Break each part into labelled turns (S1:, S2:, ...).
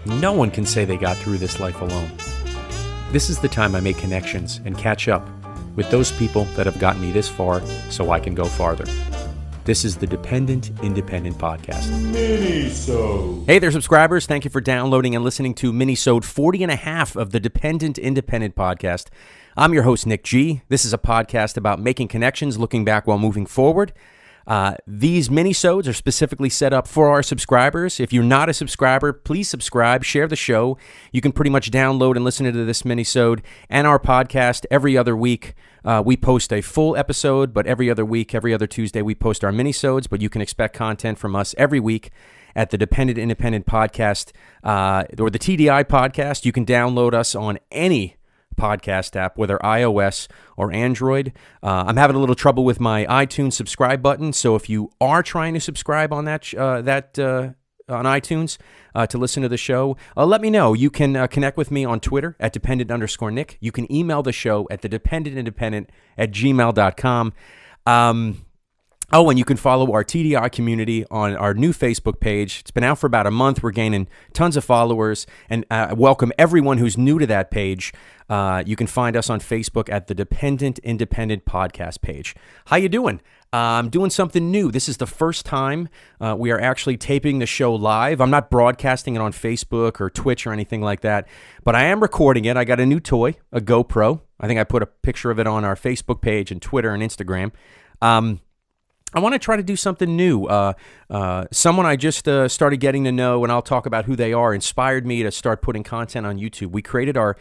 S1: No one can say they got through this life alone. This is the time I make connections and catch up with those people that have gotten me this far so I can go farther. This is the Dependent Independent Podcast. MiniSode. Hey there, subscribers. Thank you for downloading and listening to MiniSode 40 and a half of the Dependent Independent Podcast. I'm your host, Nick G. This is a podcast about making connections, looking back while moving forward. These minisodes are specifically set up for our subscribers. If you're not a subscriber, please subscribe, share the show. You can pretty much download and listen to this minisode and our podcast every other week. We post a full episode, but every other week, every other Tuesday, we post our minisodes, but you can expect content from us every week at the Dependent Independent Podcast or the TDI Podcast. You can download us on any podcast app, whether iOS or Android. I'm having a little trouble with my iTunes subscribe button, so if you are trying to subscribe on that on iTunes to listen to the show, let me know. You can connect with me on Twitter at dependent_Nick. You can email the show at thedependentindependent@gmail.com. Oh, and you can follow our TDI community on our new Facebook page. It's been out for about a month. We're gaining tons of followers, and I welcome everyone who's new to that page. You can find us on Facebook at the Dependent Independent Podcast page. How you doing? I'm doing something new. This is the first time we are actually taping the show live. I'm not broadcasting it on Facebook or Twitch or anything like that, but I am recording it. I got a new toy, a GoPro. I think I put a picture of it on our Facebook page and Twitter and Instagram. I want to try to do something new. Someone I just started getting to know, and I'll talk about who they are, inspired me to start putting content on YouTube. We created our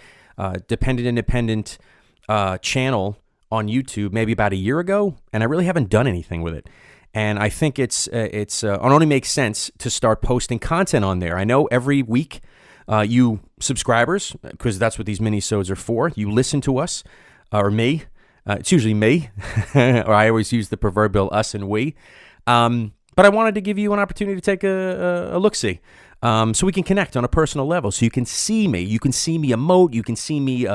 S1: Dependent Independent channel on YouTube maybe about a year ago, and I really haven't done anything with it. And I think it only makes sense to start posting content on there. I know every week you subscribers, because that's what these minisodes are for, you listen to us, or me. It's usually me, or I always use the proverbial us and we. But I wanted to give you an opportunity to take a look-see, so we can connect on a personal level, so you can see me. You can see me emote. You can see me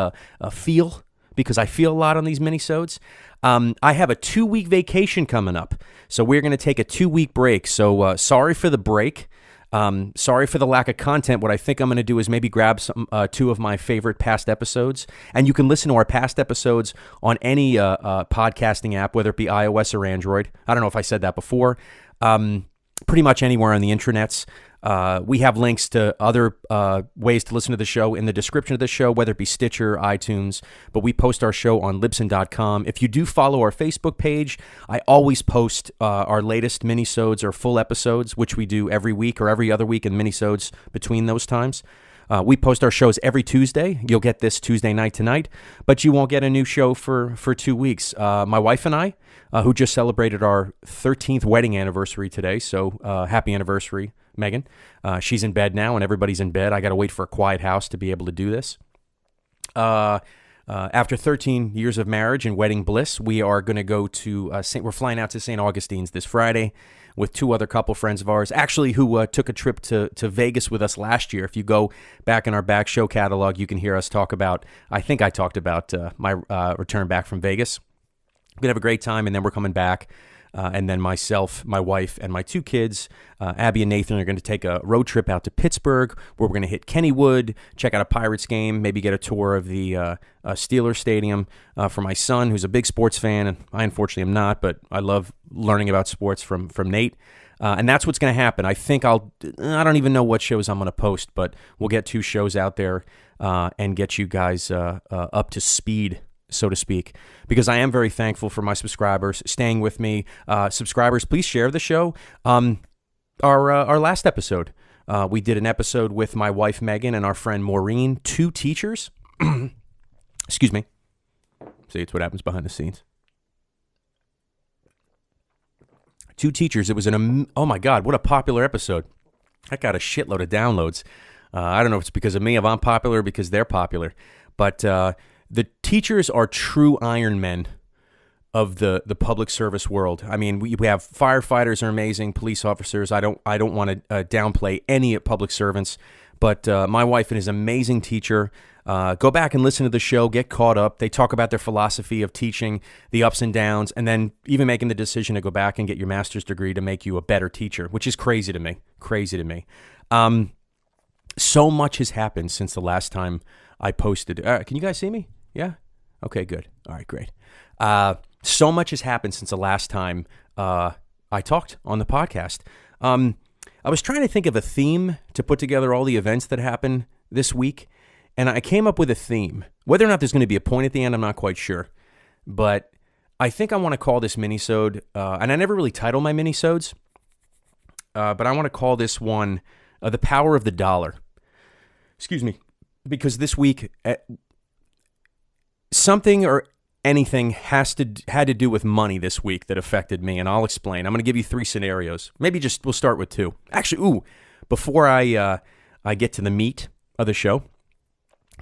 S1: feel, because I feel a lot on these minisodes. I have a 2-week vacation coming up, so we're going to take a 2-week break. So sorry for the break. Sorry for the lack of content. What I think I'm going to do is maybe grab some 2 of my favorite past episodes, and you can listen to our past episodes on any podcasting app, whether it be iOS or Android. I don't know if I said that before. Pretty much anywhere on the intranets. We have links to other ways to listen to the show in the description of the show, whether it be Stitcher, iTunes, but we post our show on Libsyn.com. If you do follow our Facebook page, I always post our latest minisodes or full episodes, which we do every week or every other week, in minisodes between those times. We post our shows every Tuesday. You'll get this Tuesday night tonight, but you won't get a new show for 2 weeks. My wife and I, who just celebrated our 13th wedding anniversary today, so happy anniversary, Megan. She's in bed now, and everybody's in bed. I got to wait for a quiet house to be able to do this. After 13 years of marriage and wedding bliss, we are going to go to we're flying out to St. Augustine's this Friday with 2 other couple friends of ours, actually, who took a trip to Vegas with us last year. If you go back in our back show catalog, you can hear us talk about, I think I talked about my return back from Vegas. We're going to have a great time, and then we're coming back. And then myself, my wife, and my 2 kids, Abby and Nathan, are going to take a road trip out to Pittsburgh, where we're going to hit Kennywood, check out a Pirates game, maybe get a tour of the Steelers Stadium for my son, who's a big sports fan, and I unfortunately am not, but I love learning about sports from Nate. And that's what's going to happen. I think I don't even know what shows I'm going to post, but we'll get 2 shows out there and get you guys up to speed, so to speak, because I am very thankful for my subscribers staying with me. Subscribers, please share the show. Our last episode, we did an episode with my wife, Megan, and our friend, Maureen, 2 teachers. Excuse me. See, it's what happens behind the scenes. 2 teachers. It was oh my God, what a popular episode. That got a shitload of downloads. I don't know if it's because of me, if I'm popular, or because they're popular, but the teachers are true Iron Men of the public service world. I mean, we have firefighters are amazing, police officers. I don't want to downplay any public servants, but my wife is an amazing teacher. Go back and listen to the show, get caught up. They talk about their philosophy of teaching, the ups and downs, and then even making the decision to go back and get your master's degree to make you a better teacher, which is crazy to me. So much has happened since the last time I posted. Can you guys see me? Yeah? Okay, good. All right, great. So much has happened since the last time I talked on the podcast. I was trying to think of a theme to put together all the events that happened this week, and I came up with a theme. Whether or not there's going to be a point at the end, I'm not quite sure. But I think I want to call this minisode, and I never really title my minisodes, but I want to call this one The Power of the Dollar. Excuse me. Because this week, something or anything had to do with money this week that affected me, and I'll explain. I'm going to give you 3 scenarios. Maybe we'll start with 2. Actually, before I get to the meat of the show,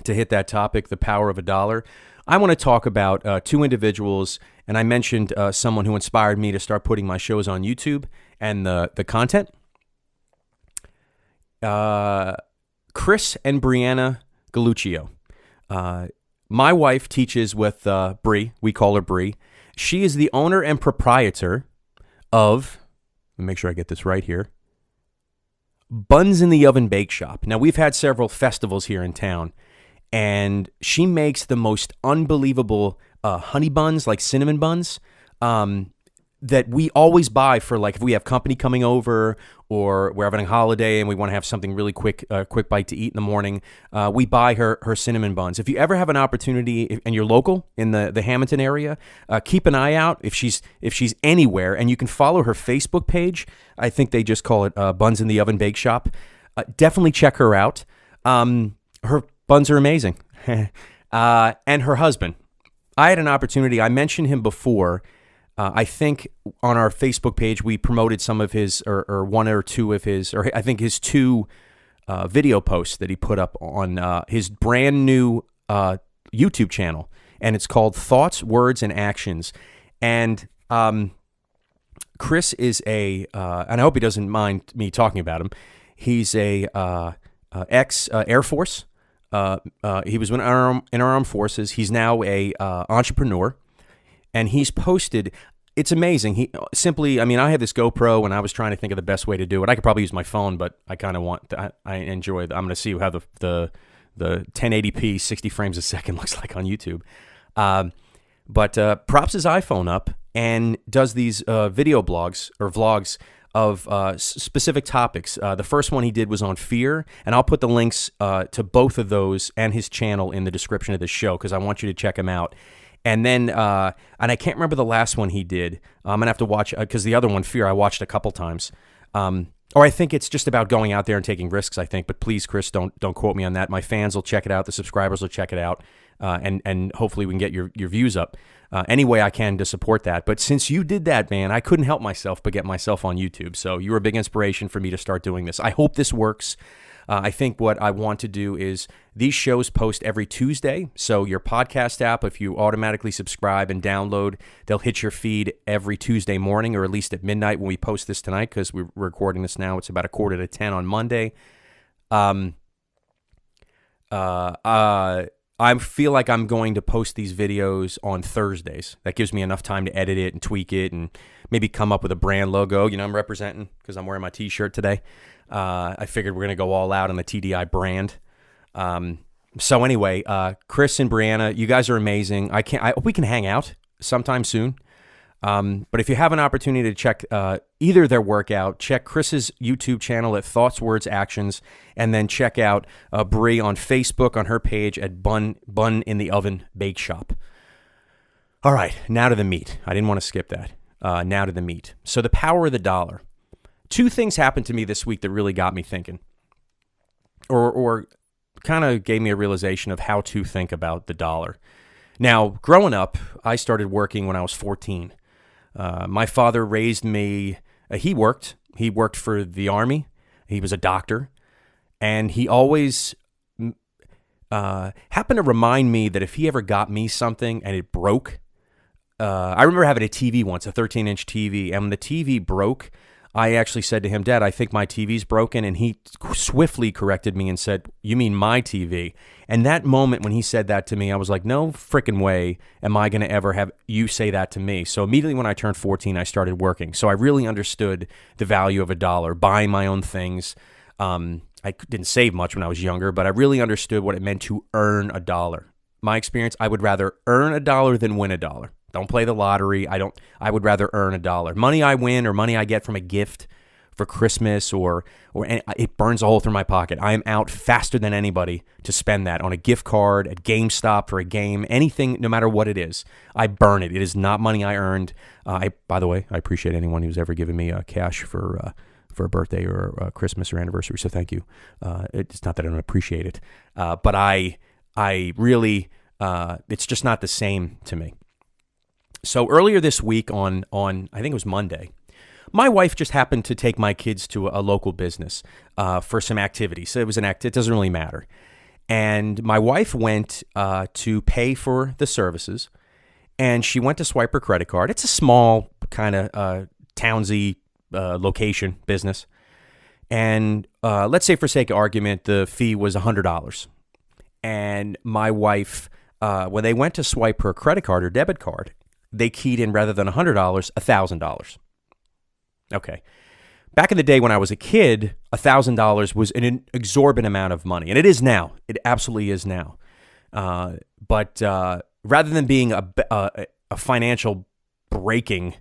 S1: to hit that topic, the power of a dollar, I want to talk about 2 individuals, and I mentioned someone who inspired me to start putting my shows on YouTube and the content. Chris and Brianna Galluccio. My wife teaches with Bree. We call her Bree. She is the owner and proprietor of, let me make sure I get this right here, Buns in the Oven Bake Shop. Now, we've had several festivals here in town, and she makes the most unbelievable honey buns, like cinnamon buns, that we always buy for, like, if we have company coming over or we're having a holiday and we want to have something really quick bite to eat in the morning, we buy her cinnamon buns. If you ever have an opportunity and you're local in the Hamilton area, keep an eye out if she's anywhere, and you can follow her Facebook page. I think they just call it Buns in the Oven Bake Shop. Definitely check her out. Her buns are amazing. And her husband. I had an opportunity. I mentioned him before. I think on our Facebook page, we promoted some of his, or 1 or 2 of his, or I think his 2 video posts that he put up on his brand new YouTube channel. And it's called Thoughts, Words, and Actions. And Chris is and I hope he doesn't mind me talking about him. He's a ex-Air Force. He was in our armed forces. He's now a entrepreneur. And he's posted, it's amazing. I had this GoPro and I was trying to think of the best way to do it. I could probably use my phone, but I kind of I enjoy I'm going to see how the 1080p 60 frames a second looks like on YouTube. But props his iPhone up and does these video blogs or vlogs of specific topics. The first one he did was on fear, and I'll put the links to both of those and his channel in the description of the show because I want you to check him out. And then, and I can't remember the last one he did. I'm going to have to watch, because the other one, Fear, I watched a couple times. Or I think it's just about going out there and taking risks, I think. But please, Chris, don't quote me on that. My fans will check it out. The subscribers will check it out. And hopefully we can get your views up any way I can to support that. But since you did that, man, I couldn't help myself but get myself on YouTube. So you were a big inspiration for me to start doing this. I hope this works. I think what I want to do is these shows post every Tuesday. So your podcast app, if you automatically subscribe and download, they'll hit your feed every Tuesday morning, or at least at midnight when we post this tonight, because we're recording this now. It's about 9:45 on Monday. I feel like I'm going to post these videos on Thursdays. That gives me enough time to edit it and tweak it and maybe come up with a brand logo. You know, I'm representing because I'm wearing my T-shirt today. I figured we're going to go all out on the TDI brand. So anyway, Chris and Brianna, you guys are amazing. I hope we can hang out sometime soon. But if you have an opportunity to check either their workout, check Chris's YouTube channel at Thoughts, Words, Actions, and then check out Brie on Facebook on her page at Bun in the Oven Bake Shop. All right, now to the meat. I didn't want to skip that. Now to the meat. So the power of the dollar. 2 things happened to me this week that really got me thinking, or kind of gave me a realization of how to think about the dollar. Now, growing up, I started working when I was 14. My father raised me. He worked for the Army. He was a doctor, and he always happened to remind me that if he ever got me something and it broke, I remember having a TV once, a 13-inch TV, and when the TV broke, I actually said to him, Dad, I think my TV's broken, and he swiftly corrected me and said, you mean my TV? And that moment when he said that to me, I was like, no frickin' way am I going to ever have you say that to me. So immediately when I turned 14, I started working. So I really understood the value of a dollar, buying my own things. I didn't save much when I was younger, but I really understood what it meant to earn a dollar. My experience, I would rather earn a dollar than win a dollar. Don't play the lottery. I would rather earn a dollar. Money I win or money I get from a gift for Christmas or it burns a hole through my pocket. I am out faster than anybody to spend that on a gift card, at GameStop for a game, anything, no matter what it is. I burn it. It is not money I earned. By the way, I appreciate anyone who's ever given me cash for a birthday or Christmas or anniversary. So thank you. It's not that I don't appreciate it, but I really, it's just not the same to me. So earlier this week on I think it was Monday, my wife just happened to take my kids to a local business for some activity. So it doesn't really matter. And my wife went to pay for the services, and she went to swipe her credit card. It's a small kind of townsy location business. And let's say for sake of argument, the fee was $100. And my wife, when they went to swipe her credit card or debit card, they keyed in, rather than $100, $1,000. Okay. Back in the day when I was a kid, $1,000 was an exorbitant amount of money. And it is now. It absolutely is now. But rather than being a financial breaking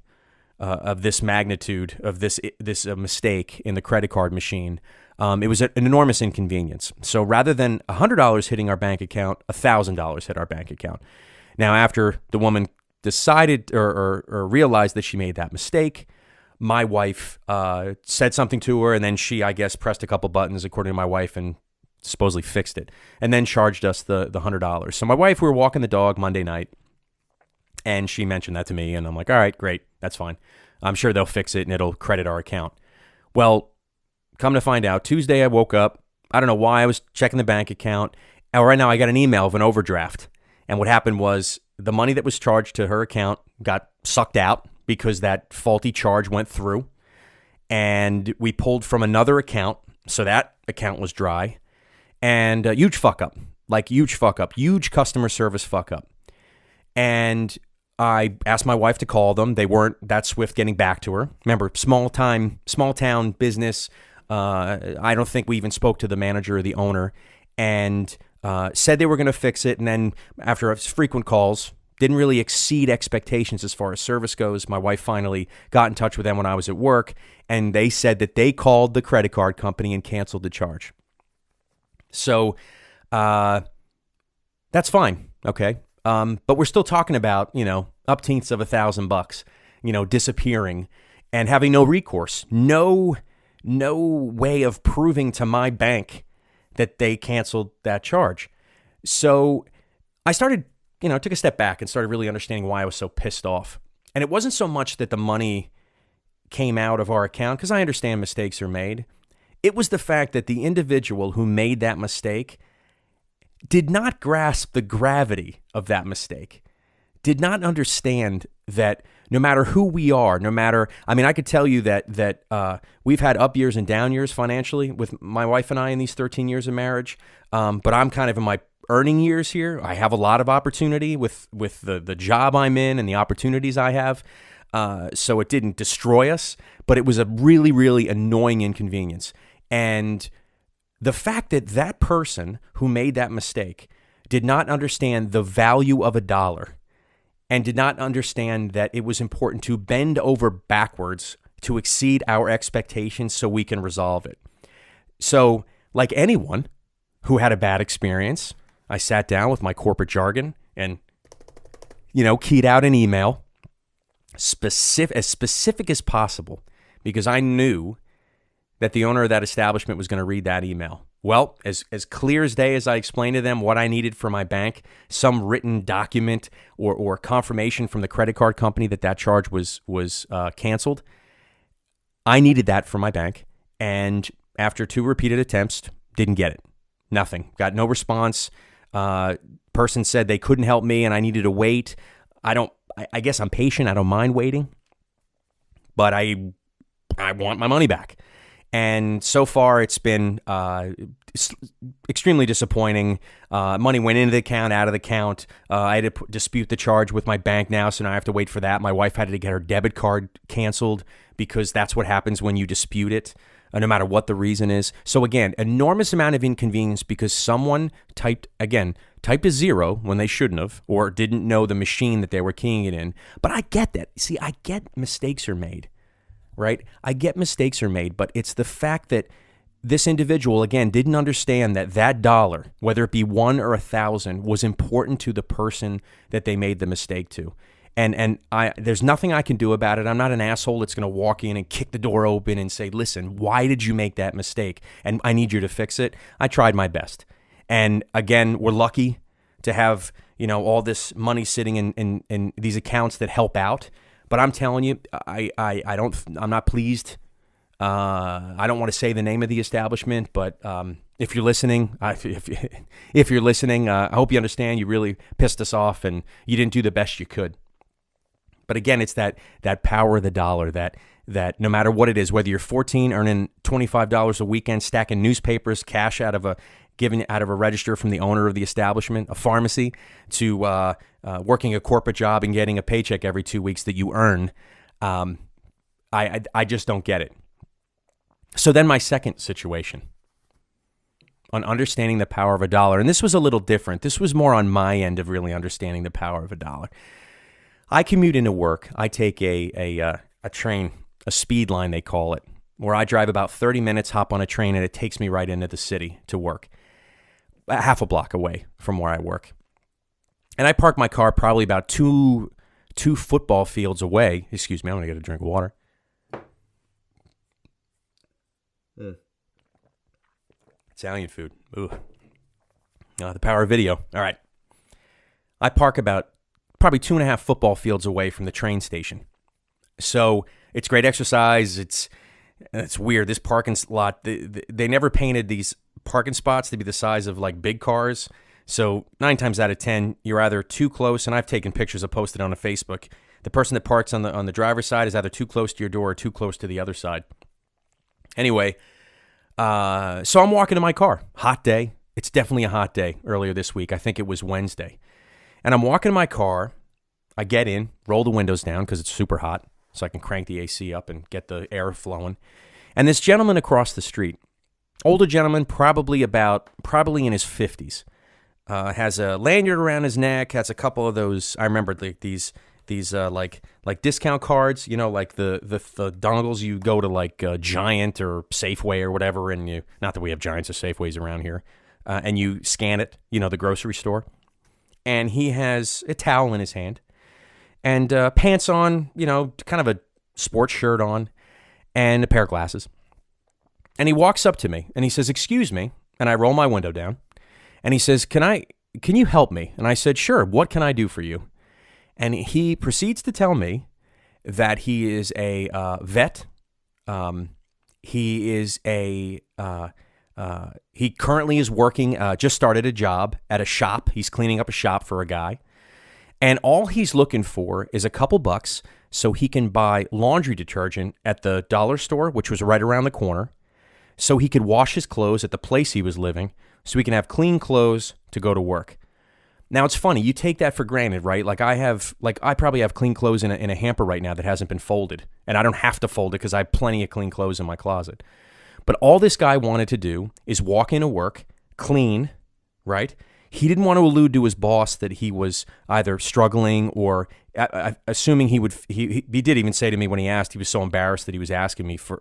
S1: of this magnitude, of this mistake in the credit card machine, it was an enormous inconvenience. So rather than $100 hitting our bank account, $1,000 hit our bank account. Now, after the woman decided or realized that she made that mistake, my wife said something to her, and then she, I guess, pressed a couple buttons, according to my wife, and supposedly fixed it, and then charged us the $100. So my wife, we were walking the dog Monday night, and she mentioned that to me, and I'm like, all right, great, that's fine. I'm sure they'll fix it, and it'll credit our account. Well, come to find out, Tuesday I woke up. I don't know why I was checking the bank account. And right now I got an email of an overdraft. And what happened was the money that was charged to her account got sucked out because that faulty charge went through. And we pulled from another account, so that account was dry. And a huge fuck up, huge customer service fuck up. And I asked my wife to call them. They weren't that swift getting back to her. Remember, small town business. I don't think we even spoke to the manager or the owner, and said they were going to fix it. And then after frequent calls, didn't really exceed expectations as far as service goes. My wife finally got in touch with them when I was at work, and they said that they called the credit card company and canceled the charge. So that's fine, okay? But we're still talking about, upteenths of $1,000, disappearing and having no recourse, no way of proving to my bank that they canceled that charge. So I started, took a step back and started really understanding why I was so pissed off. And it wasn't so much that the money came out of our account, because I understand mistakes are made. It was the fact that the individual who made that mistake did not grasp the gravity of that mistake, did not understand that no matter who we are, I could tell you that we've had up years and down years financially with my wife and I in these 13 years of marriage, but I'm kind of in my earning years here. I have a lot of opportunity with the job I'm in and the opportunities I have, so it didn't destroy us, but it was a really, really annoying inconvenience. And the fact that that person who made that mistake did not understand the value of a dollar and did not understand that it was important to bend over backwards to exceed our expectations so we can resolve it. So, like anyone who had a bad experience, I sat down with my corporate jargon and, keyed out an email, as specific as possible, because I knew that the owner of that establishment was going to read that email. Well, as clear as day as I explained to them what I needed for my bank, some written document or confirmation from the credit card company that charge was canceled, I needed that for my bank. And after 2 repeated attempts, didn't get it. Nothing. Got no response. Person said they couldn't help me and I needed to wait. I guess I'm patient. I don't mind waiting. But I want my money back. And so far, it's been extremely disappointing. Money went into the account, out of the account. I had to dispute the charge with my bank now, so now I have to wait for that. My wife had to get her debit card canceled because that's what happens when you dispute it. no matter what the reason is. So again, enormous amount of inconvenience because someone typed a zero when they shouldn't have, or didn't know the machine that they were keying it in. But I get that. See, I get mistakes are made, right? I get mistakes are made, but it's the fact that this individual, again, didn't understand that dollar, whether it be 1 or 1,000, was important to the person that they made the mistake to. And there's nothing I can do about it. I'm not an asshole that's going to walk in and kick the door open and say, listen, why did you make that mistake? And I need you to fix it. I tried my best. And again, we're lucky to have, all this money sitting in these accounts that help out. But I'm telling you, I'm not pleased. I don't want to say the name of the establishment, but if you're listening, if you're listening, I hope you understand you really pissed us off and you didn't do the best you could. But again, it's that power of the dollar that no matter what it is, whether you're 14 earning $25 a weekend, stacking newspapers, cash given out of a register from the owner of the establishment, a pharmacy, to working a corporate job and getting a paycheck every 2 weeks that you earn, I just don't get it. So then my second situation on understanding the power of a dollar, and this was a little different. This was more on my end of really understanding the power of a dollar. I commute into work. I take a train, a speed line they call it, where I drive about 30 minutes, hop on a train, and it takes me right into the city to work, half a block away from where I work. And I park my car probably about two football fields away. Excuse me, I'm going to get a drink of water. Italian food. Ooh. The power of video. All right. I park about probably 2.5 football fields away from the train station. So it's great exercise. It's weird. This parking lot, they never painted these parking spots to be the size of like big cars. So 9 times out of 10, you're either too close, and I've taken pictures of posted on a Facebook. The person that parks on the driver's side is either too close to your door or too close to the other side. Anyway, so I'm walking to my car. Hot day. It's definitely a hot day earlier this week. I think it was Wednesday. And I'm walking to my car. I get in, roll the windows down because it's super hot, so I can crank the AC up and get the air flowing. And this gentleman across the street, older gentleman, probably in his 50s, has a lanyard around his neck, has a couple of those, I remember these like discount cards, like the dongles you go to like Giant or Safeway or whatever, and not that we have Giants or Safeways around here, and you scan it, the grocery store. And he has a towel in his hand and pants on, kind of a sports shirt on and a pair of glasses. And he walks up to me and he says, "Excuse me." And I roll my window down and he says, Can you help me? And I said, "Sure. What can I do for you?" And he proceeds to tell me that he is a vet. He currently is working, just started a job at a shop. He's cleaning up a shop for a guy. And all he's looking for is a couple bucks so he can buy laundry detergent at the dollar store, which was right around the corner, so he could wash his clothes at the place he was living, so he can have clean clothes to go to work. Now, it's funny. You take that for granted, right? I probably have clean clothes in a hamper right now that hasn't been folded, and I don't have to fold it because I have plenty of clean clothes in my closet. But all this guy wanted to do is walk into work, clean, right? He didn't want to allude to his boss that he was either struggling or assuming he did even say to me when he asked, he was so embarrassed that he was asking me for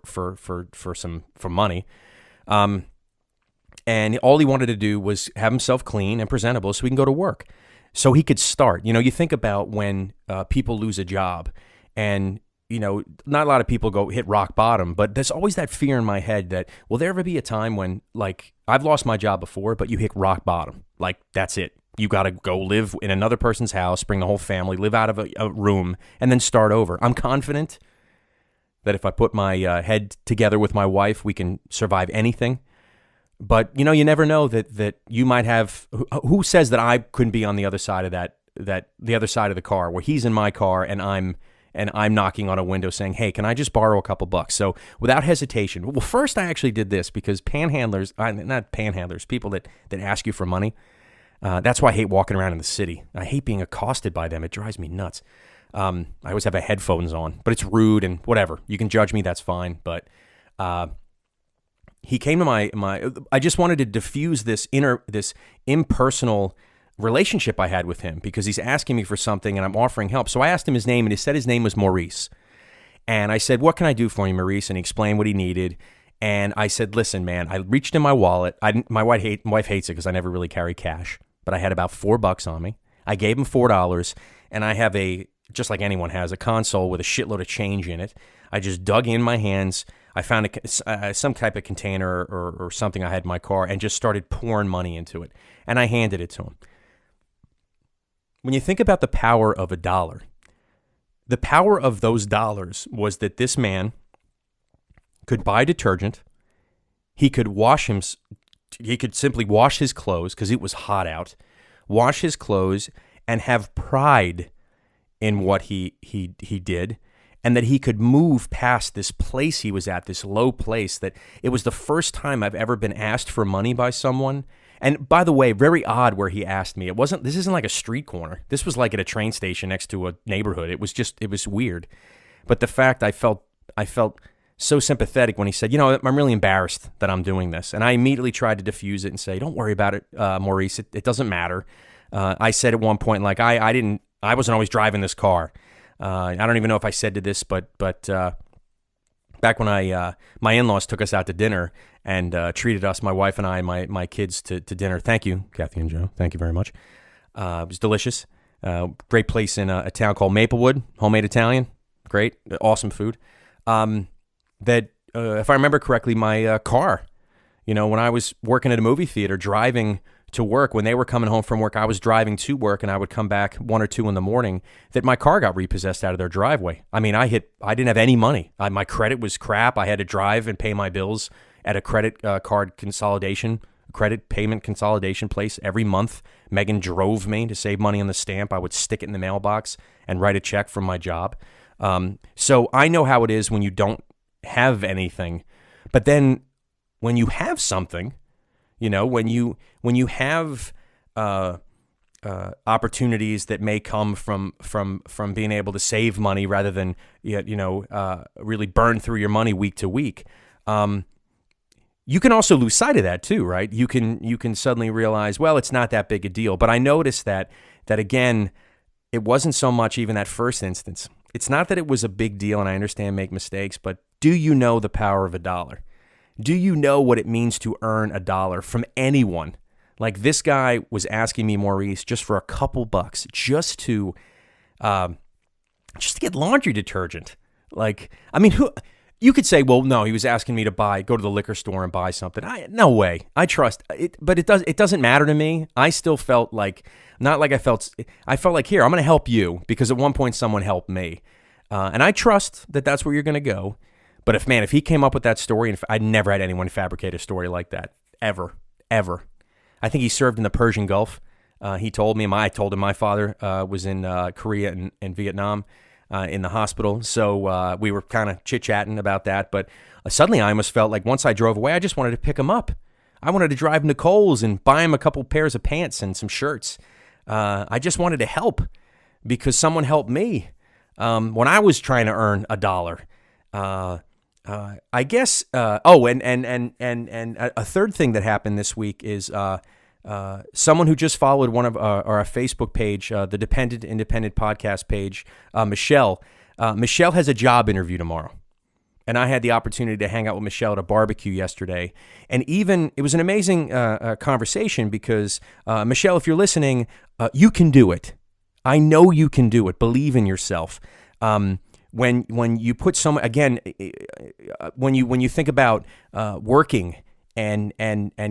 S1: money. And all he wanted to do was have himself clean and presentable so he can go to work, so he could start. You think about when people lose a job, and not a lot of people hit rock bottom, but there's always that fear in my head that, will there ever be a time when, like, I've lost my job before, but you hit rock bottom? Like, that's it. You got to go live in another person's house, bring the whole family, live out of a room, and then start over. I'm confident that if I put my head together with my wife, we can survive anything. But, you never know that you might have, who says that I couldn't be on the other side of that the other side of the car, where he's in my car and I'm knocking on a window saying, "Hey, can I just borrow a couple bucks?" So without hesitation, well, first I actually did this because not panhandlers, people that ask you for money. That's why I hate walking around in the city. I hate being accosted by them. It drives me nuts. I always have headphones on, but it's rude and whatever. You can judge me, that's fine. But he came to my. I just wanted to diffuse this impersonal relationship I had with him because he's asking me for something and I'm offering help. So I asked him his name and he said his name was Maurice. And I said, "What can I do for you, Maurice?" And he explained what he needed. And I said, "Listen, man," I reached in my wallet. My wife hates it because I never really carry cash, but I had about $4 on me. I gave him $4, and I have just like anyone has, a console with a shitload of change in it. I just dug in my hands. I found some type of container or something I had in my car and just started pouring money into it. And I handed it to him. When you think about the power of $1, the power of those dollars was that this man could buy detergent. He could simply wash his clothes because it was hot out, wash his clothes and have pride in what he did, and that he could move past this place he was at, this low place, that it was the first time I've ever been asked for money by someone. And by the way, very odd where he asked me. This isn't like a street corner. This was like at a train station next to a neighborhood. It was weird. But the fact I felt so sympathetic when he said, "I'm really embarrassed that I'm doing this." And I immediately tried to diffuse it and say, "Don't worry about it, Maurice. It doesn't matter." I said at one point, like, I wasn't always driving this car. I don't even know if I said to this, but back when my in-laws took us out to dinner and treated us, my wife and I, my kids, to dinner. Thank you, Kathy and Joe. Thank you very much. It was delicious. Great place in a town called Maplewood, homemade Italian. Great, awesome food. If I remember correctly, my car, when I was working at a movie theater, driving to work, when they were coming home from work, I was driving to work and I would come back 1 or 2 in the morning, that my car got repossessed out of their driveway. I mean, I didn't have any money. My credit was crap. I had to drive and pay my bills at a credit card credit payment consolidation place every month. Megan drove me to save money on the stamp. I would stick it in the mailbox and write a check from my job. So I know how it is when you don't have anything, but then when you have something, when you have opportunities that may come from being able to save money rather than really burn through your money week to week, you can also lose sight of that too, right? You can suddenly realize, well, it's not that big a deal. But I noticed that again, it wasn't so much even that first instance. It's not that it was a big deal, and I understand make mistakes, but do you know the power of $1? Do you know what it means to earn $1 from anyone? Like, this guy was asking me, Maurice, just for a couple bucks, just to get laundry detergent. Like, I mean, you could say, well, no, he was asking me to go to the liquor store and buy something. No way. I trust it, but it doesn't matter to me. I still felt like, I felt like, here, I'm going to help you, because at one point someone helped me. And I trust that that's where you're going to go. But if he came up with that story, and I'd never had anyone fabricate a story like that, ever. I think he served in the Persian Gulf. He told me, I told him my father was in Korea and Vietnam in the hospital. So we were kind of chit-chatting about that. But suddenly I almost felt like once I drove away, I just wanted to pick him up. I wanted to drive him to Kohl's and buy him a couple pairs of pants and some shirts. I just wanted to help because someone helped me when I was trying to earn $1. I guess. And a third thing that happened this week is someone who just followed one of our Facebook page, the Dependent Independent podcast page, Michelle. Michelle has a job interview tomorrow, and I had the opportunity to hang out with Michelle at a barbecue yesterday, and it was an amazing conversation because Michelle, if you're listening, you can do it. I know you can do it. Believe in yourself. When you put when you think about working and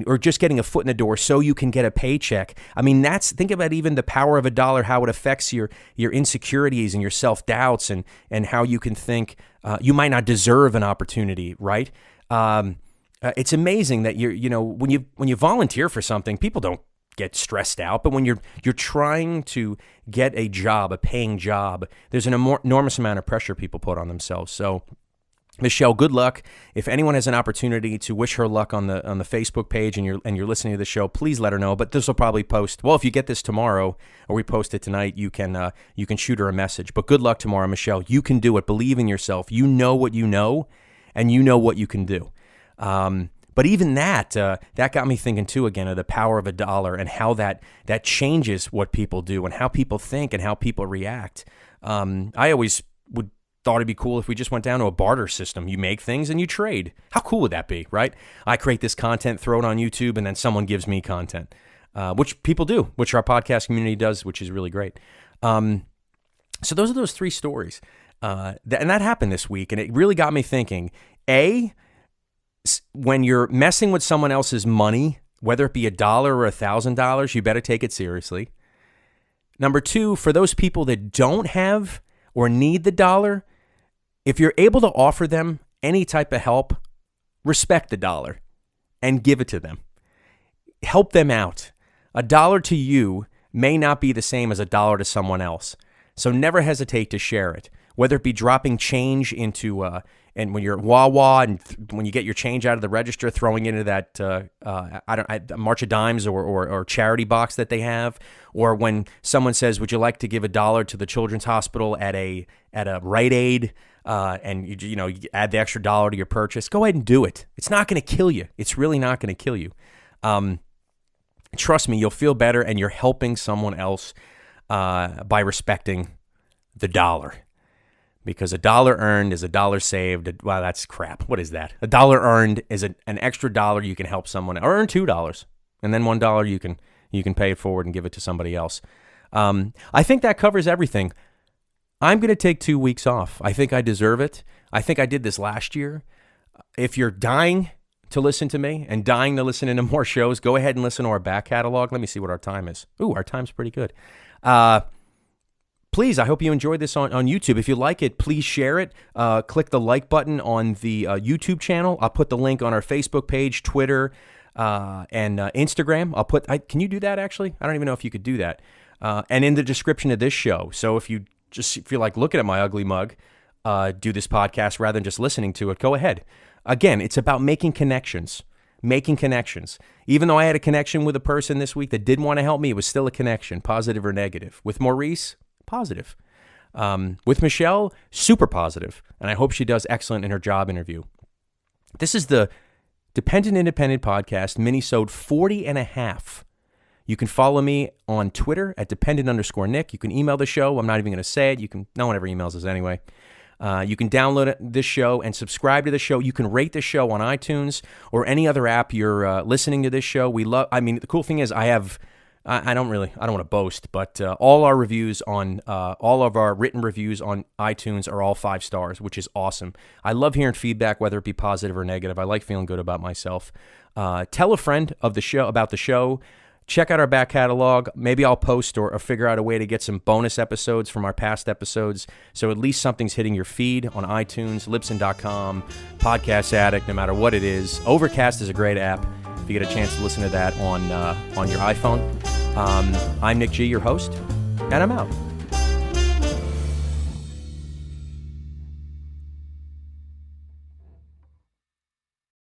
S1: or just getting a foot in the door so you can get a paycheck, I mean, think about even the power of $1, how it affects your insecurities and your self-doubts and how you can think you might not deserve an opportunity, right? It's amazing that when you volunteer for something, people don't get stressed out, but when you're trying to get a job, a paying job, there's an enormous amount of pressure people put on themselves. So, Michelle, good luck. If anyone has an opportunity to wish her luck on the Facebook page and you're listening to the show, please let her know. But this will probably post. Well, if you get this tomorrow or we post it tonight, you can shoot her a message. But good luck tomorrow, Michelle. You can do it. Believe in yourself. You know what you know, and you know what you can do. But But even that got me thinking too again of the power of a dollar and how that changes what people do and how people think and how people react. I always thought it'd be cool if we just went down to a barter system. You make things and you trade. How cool would that be, right? I create this content, throw it on YouTube, and then someone gives me content, which people do, which our podcast community does, which is really great. So those are those 3 stories. And that happened this week, and it really got me thinking, when you're messing with someone else's money, whether it be $1 or $1,000, you better take it seriously. Number 2, for those people that don't have or need the dollar, if you're able to offer them any type of help, respect the dollar and give it to them. Help them out. $1 to you may not be the same as $1 to someone else. So never hesitate to share it, whether it be dropping change into, and when you're at Wawa and when you get your change out of the register, throwing it into that March of Dimes or charity box that they have, or when someone says, "Would you like to give $1 to the Children's Hospital at a Rite Aid?" And you add the extra $1 to your purchase. Go ahead and do it. It's not going to kill you. It's really not going to kill you. Trust me, you'll feel better, and you're helping someone else by respecting the dollar. Because $1 earned is $1 saved. Wow, that's crap. What is that? $1 earned is an extra $1 you can help someone, or earn $2, and then $1 you can pay it forward and give it to somebody else. I think that covers everything. I'm going to take 2 weeks off. I think I deserve it. I think I did this last year. If you're dying to listen to me and dying to listen into more shows, go ahead and listen to our back catalog. Let me see what our time is. Ooh, our time's pretty good. Please, I hope you enjoyed this on YouTube. If you like it, please share it. Click the like button on the YouTube channel. I'll put the link on our Facebook page, Twitter, and Instagram. Can you do that, actually? I don't even know if you could do that. And in the description of this show. So if you just feel like looking at my ugly mug, do this podcast rather than just listening to it, go ahead. Again, it's about making connections. Even though I had a connection with a person this week that didn't want to help me, it was still a connection, positive or negative. With Maurice, positive. With Michelle, super positive. And I hope she does excellent in her job interview. This is the Dependent Independent Podcast, MiniSode 40 and a half. You can follow me on Twitter at dependent_Nick. You can email the show. I'm not even going to say it. No one ever emails us anyway. You can download this show and subscribe to the show. You can rate the show on iTunes or any other app you're listening to this show. The cool thing is I don't want to boast, but all our reviews on, all of our written reviews on iTunes are all 5 stars, which is awesome. I love hearing feedback, whether it be positive or negative. I like feeling good about myself. Tell a friend about the show. Check out our back catalog. Maybe I'll post or figure out a way to get some bonus episodes from our past episodes. So at least something's hitting your feed on iTunes, Libsyn.com, Podcast Addict, no matter what it is. Overcast is a great app if you get a chance to listen to that on your iPhone. I'm Nick G, your host, and I'm out.